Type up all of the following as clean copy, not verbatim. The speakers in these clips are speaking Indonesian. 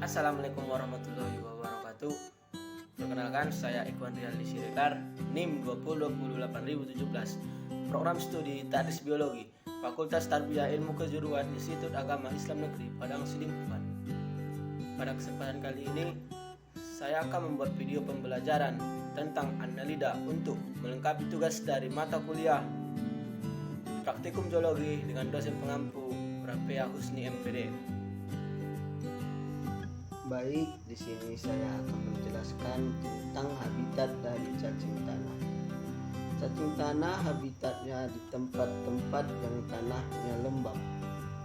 Assalamualaikum warahmatullahi wabarakatuh. Perkenalkan, saya Ikhwan Rialdi Siregar, NIM 20208017, Program Studi Tadris Biologi, Fakultas Tarbiyah Ilmu Kejuruan Institut Agama Islam Negeri Padang Sidimpuan. Pada kesempatan kali ini, saya akan membuat video pembelajaran tentang annelida untuk melengkapi tugas dari mata kuliah Praktikum Zoologi dengan dosen pengampu Rafea Husni MPD. Baik, di sini saya akan menjelaskan tentang habitat dari cacing tanah. Cacing tanah habitatnya di tempat-tempat yang tanahnya lembab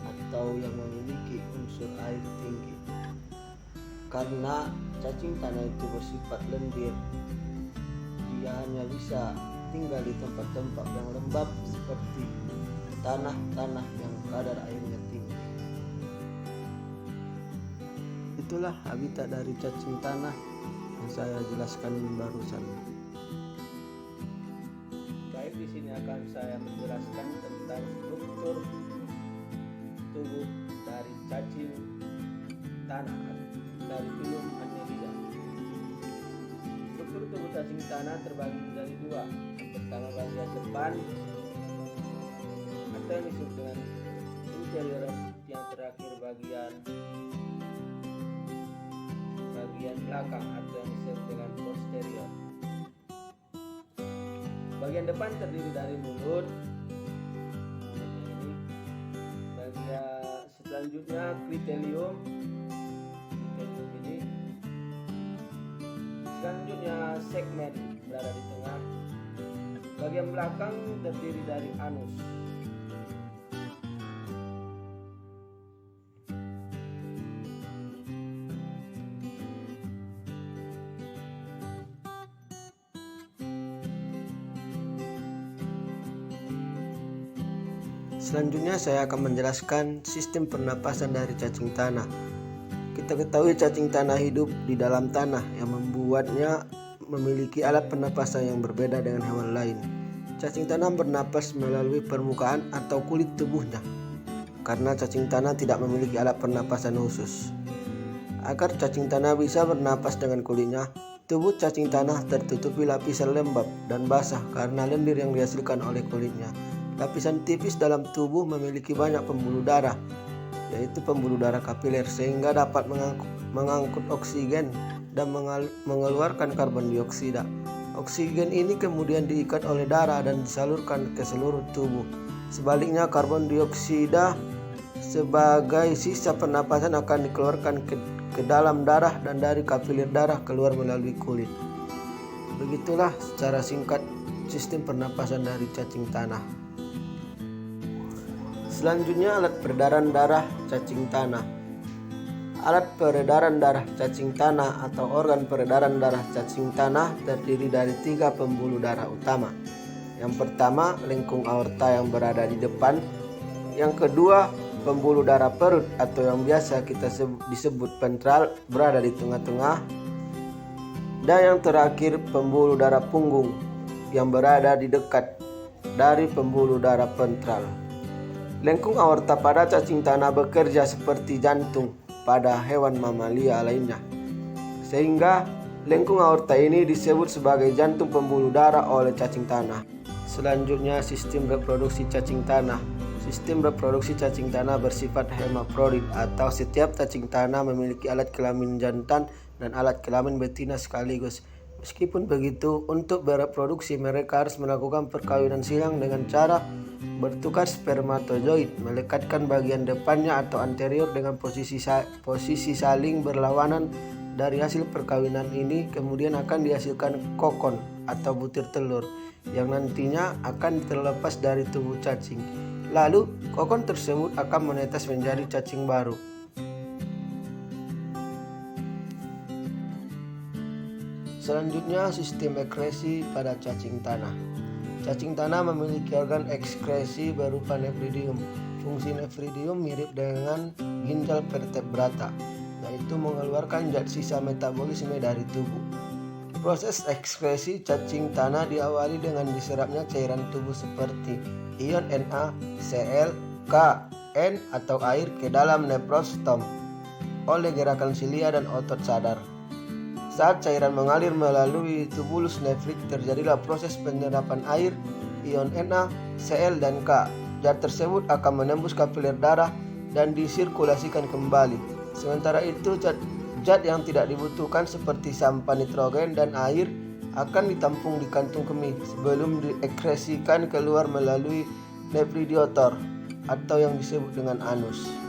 atau yang memiliki unsur air tinggi. Karena cacing tanah itu bersifat lendir, dia hanya bisa tinggal di tempat-tempat yang lembab seperti tanah-tanah yang kadar airnya tinggi. Itulah habitat dari cacing tanah yang saya jelaskan barusan. Baik, di sini akan saya menjelaskan tentang struktur tubuh dari cacing tanah dari filum annelida. Struktur tubuh cacing tanah terbagi menjadi dua. Yang pertama bagian depan atau yang disebut dengan interior, yang terakhir bagian belakang atau yang disebut dengan posterior. Bagian depan terdiri dari mulut, ini. Bagian selanjutnya klitelium ini. Selanjutnya segmen berada di tengah. Bagian belakang terdiri dari anus. Selanjutnya saya akan menjelaskan sistem pernapasan dari cacing tanah. Kita ketahui cacing tanah hidup di dalam tanah yang membuatnya memiliki alat pernapasan yang berbeda dengan hewan lain. Cacing tanah bernapas melalui permukaan atau kulit tubuhnya, karena cacing tanah tidak memiliki alat pernapasan khusus. Agar cacing tanah bisa bernapas dengan kulitnya, tubuh cacing tanah tertutupi lapisan lembab dan basah karena lendir yang dihasilkan oleh kulitnya. Lapisan tipis dalam tubuh memiliki banyak pembuluh darah, yaitu pembuluh darah kapiler, sehingga dapat mengangkut oksigen dan mengeluarkan karbon dioksida. Oksigen ini kemudian diikat oleh darah dan disalurkan ke seluruh tubuh. Sebaliknya, karbon dioksida sebagai sisa pernapasan akan dikeluarkan ke dalam darah dan dari kapiler darah keluar melalui kulit. Begitulah secara singkat sistem pernapasan dari cacing tanah. Selanjutnya, alat peredaran darah cacing tanah. Alat peredaran darah cacing tanah atau organ peredaran darah cacing tanah terdiri dari 3 pembuluh darah utama. Yang pertama, lengkung aorta yang berada di depan. Yang kedua, pembuluh darah perut atau yang biasa kita disebut ventral berada di tengah-tengah. Dan yang terakhir, pembuluh darah punggung yang berada di dekat dari pembuluh darah ventral. Lengkung aorta pada cacing tanah bekerja seperti jantung pada hewan mamalia lainnya, sehingga lengkung aorta ini disebut sebagai jantung pembuluh darah oleh cacing tanah. Selanjutnya, sistem reproduksi cacing tanah. Sistem reproduksi cacing tanah bersifat hermafrodit atau setiap cacing tanah memiliki alat kelamin jantan dan alat kelamin betina sekaligus. Meskipun begitu, untuk bereproduksi mereka harus melakukan perkawinan silang dengan cara bertukar spermatozoid, melekatkan bagian depannya atau anterior dengan posisi saling berlawanan. Dari hasil perkawinan ini kemudian akan dihasilkan kokon atau butir telur yang nantinya akan terlepas dari tubuh cacing. Lalu kokon tersebut akan menetas menjadi cacing baru. Selanjutnya, sistem ekskresi pada cacing tanah. Cacing tanah memiliki organ ekskresi berupa nefridium. Fungsi nefridium mirip dengan ginjal vertebrata, yaitu mengeluarkan zat sisa metabolisme dari tubuh. Proses ekskresi cacing tanah diawali dengan diserapnya cairan tubuh seperti ion Na, Cl, K, N atau air ke dalam nephrostomy. oleh gerakan silia dan otot sadar. Saat cairan mengalir melalui tubulus nefrik, terjadilah proses penyerapan air, ion Na, Cl, dan K. Zat tersebut akan menembus kapiler darah dan disirkulasikan kembali. Sementara itu, zat yang tidak dibutuhkan seperti sampah nitrogen dan air akan ditampung di kantung kemih sebelum diekskresikan keluar melalui nephridiotor atau yang disebut dengan anus.